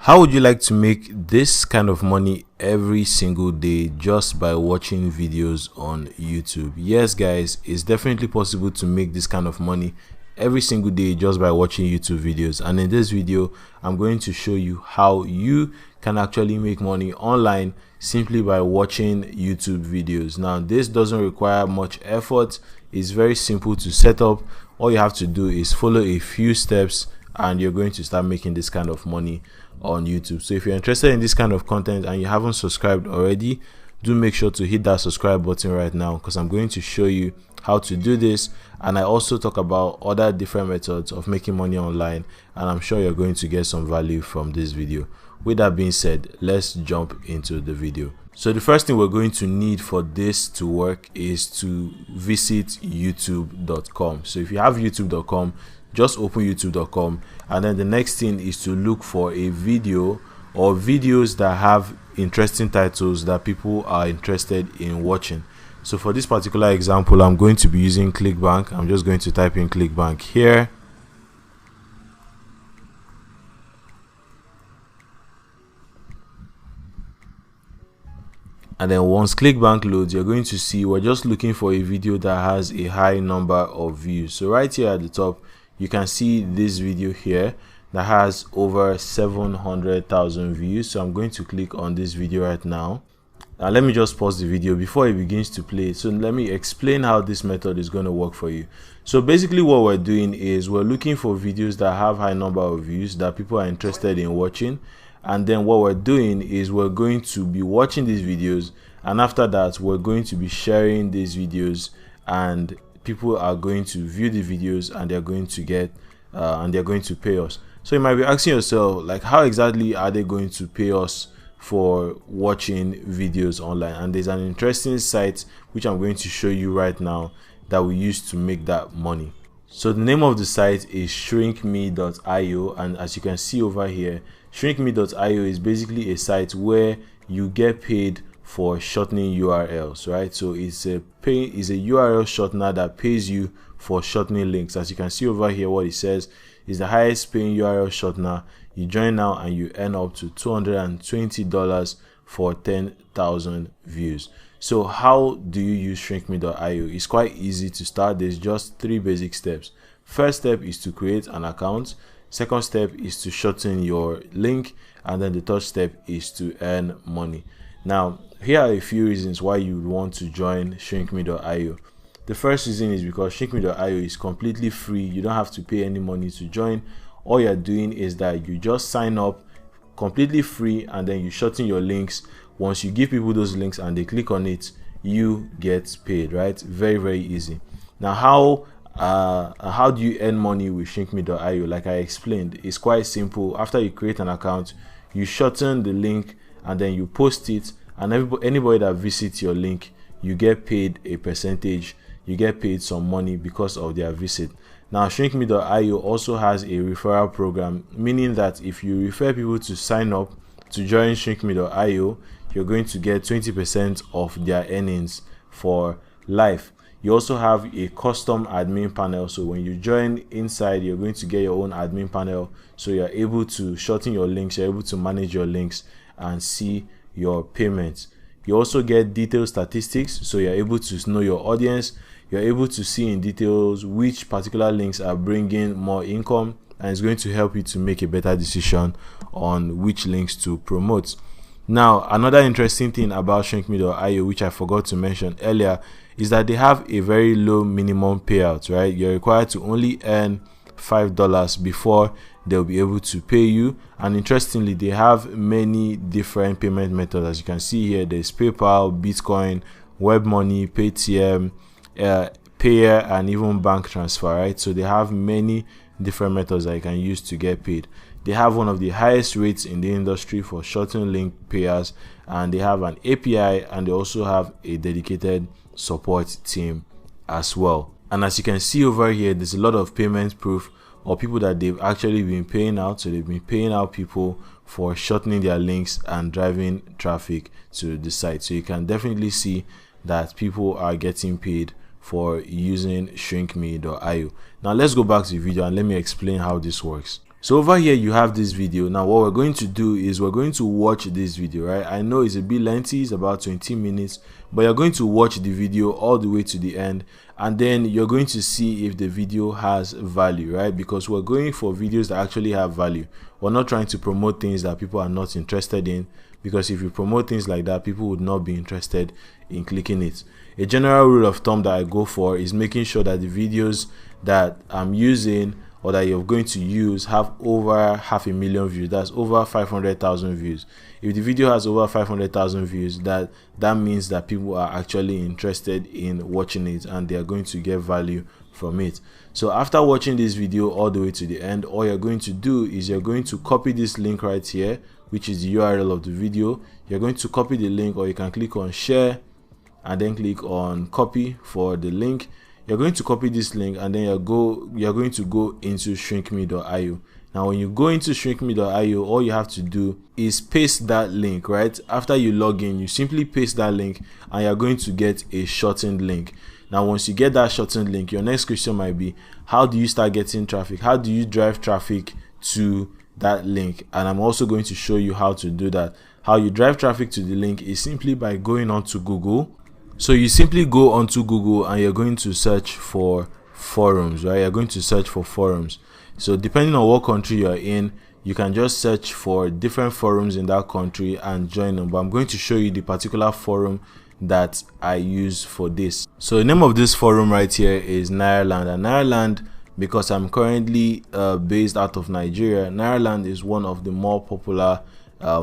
How would you like to make this kind of money every single day just by watching videos on YouTube? Yes, guys, it's definitely possible to make this kind of money every single day just by watching YouTube videos. And in this video, I'm going to show you how you can actually make money online simply by watching YouTube videos. Now, this doesn't require much effort. It's very simple to set up. All you have to do is follow a few steps and you're going to start making this kind of money on YouTube. So if you're interested in this kind of content and you haven't subscribed already, do make sure to hit that subscribe button right now, because I'm going to show you how to do this, and I also talk about other different methods of making money online, and I'm sure you're going to get some value from this video. With that being said, let's jump into the video. So the first thing we're going to need for this to work is to visit youtube.com. So if you have youtube.com, just open youtube.com, and then the next thing is to look for a video or videos that have interesting titles that people are interested in watching. So for this particular example, I'm going to be using ClickBank. I'm just going to type in ClickBank here. And then once ClickBank loads, you're going to see we're just looking for a video that has a high number of views. So right here at the top, you can see this video here that has over 700,000 views. So I'm going to click on this video right now. Now let me just pause the video before it begins to play. So let me explain how this method is going to work for you. So basically what we're doing is we're looking for videos that have high number of views that people are interested in watching. And then what we're doing is we're going to be watching these videos, and after that we're going to be sharing these videos, and people are going to view the videos and they're going to get and they're going to pay us. So you might be asking yourself, like, how exactly are they going to pay us for watching videos online? And there's an interesting site which I'm going to show you right now that we use to make that money. So the name of the site is shrinkme.io, and as you can see over here, shrinkme.io is basically a site where you get paid for shortening URLs, right? So it's a URL shortener that pays you for shortening links. As you can see over here, what it says is the highest paying URL shortener. You join now and you earn up to $220 for 10,000 views. So how do you use shrinkme.io? It's quite easy to start. There's just 3 basic steps. First step is to create an account. Second step is to shorten your link, and then the third step is to earn money. Now, here are a few reasons why you would want to join shrinkme.io. The first reason is because shrinkme.io is completely free. You don't have to pay any money to join. All you're doing is that you just sign up completely free, and then you shorten your links. Once you give people those links and they click on it, you get paid, right? Very, very easy. Now, how do you earn money with shrinkme.io? Like I explained, it's quite simple. After you create an account, you shorten the link and then you post it, and anybody that visits your link, you get paid a percentage. You get paid some money because of their visit. Now, shrinkme.io also has a referral program, meaning that if you refer people to sign up to join shrinkme.io, you're going to get 20% of their earnings for life. You also have a custom admin panel. So when you join inside, you're going to get your own admin panel. So you're able to shorten your links, you're able to manage your links and see your payments. You also get detailed statistics. So you're able to know your audience. You're able to see in details which particular links are bringing more income, and it's going to help you to make a better decision on which links to promote. Now, another interesting thing about shrinkme.io, which I forgot to mention earlier, is that they have a very low minimum payout, right? You're required to only earn $5 before they'll be able to pay you. And interestingly, they have many different payment methods. As you can see here, there's PayPal, Bitcoin, WebMoney, Paytm, Payer, and even bank transfer, right? So they have many different methods that you can use to get paid. They have one of the highest rates in the industry for shorten link payers, and they have an API, and they also have a dedicated support team as well. And as you can see over here, there's a lot of payment proof or people that they've actually been paying out. So they've been paying out people for shortening their links and driving traffic to the site. So you can definitely see that people are getting paid for using shrinkme.io. Now let's go back to the video and let me explain how this works. So over here you have this video. Now what we're going to do is we're going to watch this video, right? I know it's a bit lengthy, it's about 20 minutes, but you're going to watch the video all the way to the end, and then you're going to see if the video has value, right? Because we're going for videos that actually have value. We're not trying to promote things that people are not interested in, because if you promote things like that, people would not be interested in clicking it. A general rule of thumb that I go for is making sure that the videos that I'm using or that you're going to use have over 500,000 views. That's over 500,000 views. If the video has over 500,000 views, that means that people are actually interested in watching it and they are going to get value from it. So after watching this video all the way to the end, all you're going to do is you're going to copy this link right here, which is the URL of the video. You're going to copy the link, or you can click on share and then click on copy for the link. You're going to copy this link, and then you're going to go into shrinkme.io. Now when you go into shrinkme.io, all you have to do is paste that link. Right after you log in, you simply paste that link and you're going to get a shortened link. Now once you get that shortened link, your next question might be, how do you start getting traffic? How do you drive traffic to that link? And I'm also going to show you how to do that. How you drive traffic to the link is simply by going onto Google. So you simply go onto Google and you're going to search for forums, right? You're going to search for forums. So depending on what country you're in, you can just search for different forums in that country and join them. But I'm going to show you the particular forum that I use for this. So the name of this forum right here is Nairaland. And Nairaland, because I'm currently based out of Nigeria, Nairaland is one of the more popular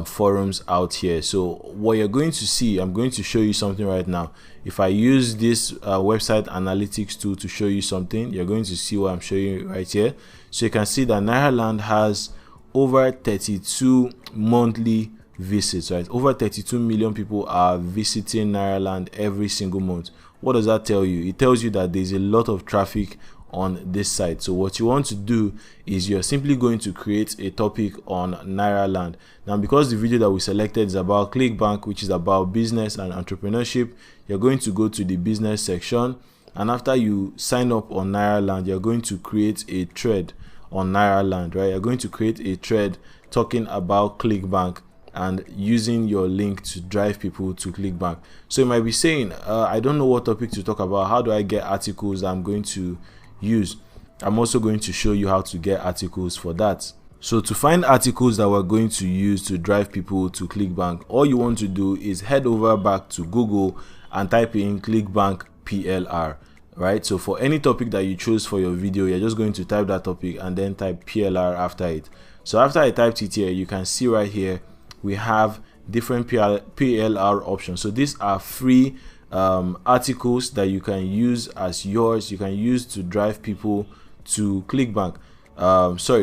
forums out here. So what you're going to see, I'm going to show you something right now. If I use this website analytics tool to show you something, you're going to see what I'm showing you right here. So you can see that Nairaland has over 32 monthly visits, right? Over 32 million people are visiting Nairaland every single month. What does that tell you? It tells you that there's a lot of traffic on this site. So what you want to do is you're simply going to create a topic on Nairaland. Now because the video that we selected is about ClickBank, which is about business and entrepreneurship, you're going to go to the business section, and after you sign up on Nairaland, you're going to create a thread on Nairaland, right? You're going to create a thread talking about ClickBank and using your link to drive people to ClickBank. So you might be saying, I don't know what topic to talk about. How do I get articles I'm going to use? I'm also going to show you how to get articles for that. So to find articles that we're going to use to drive people to ClickBank, all you want to do is head over back to Google and type in ClickBank PLR, right? So for any topic that you choose for your video, you're just going to type that topic and then type PLR after it. So after I typed it here, you can see right here we have different PLR options. So these are free articles that you can use as yours. You can use to drive people to ClickBank,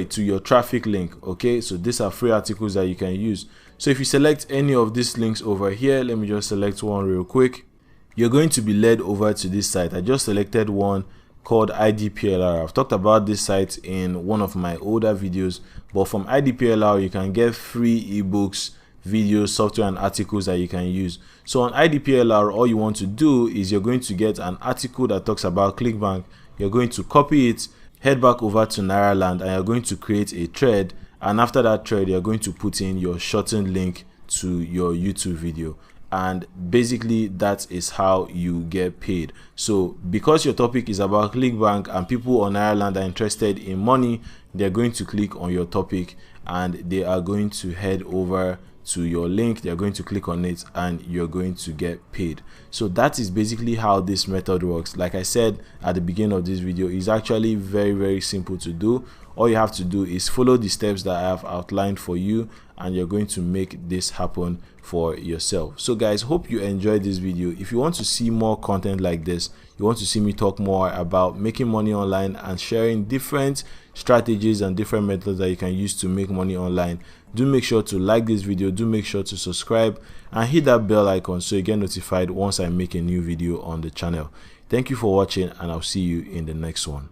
to your traffic link. Okay, so these are free articles that you can use. So if you select any of these links over here, let me just select one real quick, you're going to be led over to this site. I just selected one called IDPLR. I've talked about this site in one of my older videos, but from IDPLR you can get free ebooks, videos, software and articles that you can use. So on IDPLR, all you want to do is you're going to get an article that talks about ClickBank. You're going to copy it, head back over to Nairaland, and you're going to create a thread, and after that thread you're going to put in your shortened link to your YouTube video. And basically that is how you get paid. So because your topic is about ClickBank and people on Nairaland are interested in money, they're going to click on your topic and they are going to head over to your link, they're going to click on it, and you're going to get paid. So that is basically how this method works. Like I said at the beginning of this video, it's actually very simple to do. All you have to do is follow the steps that I have outlined for you, and you're going to make this happen for yourself. So guys, hope you enjoyed this video. If you want to see more content like this, you want to see me talk more about making money online and sharing different strategies and different methods that you can use to make money online, do make sure to like this video, do make sure to subscribe and hit that bell icon so you get notified once I make a new video on the channel. Thank you for watching, and I'll see you in the next one.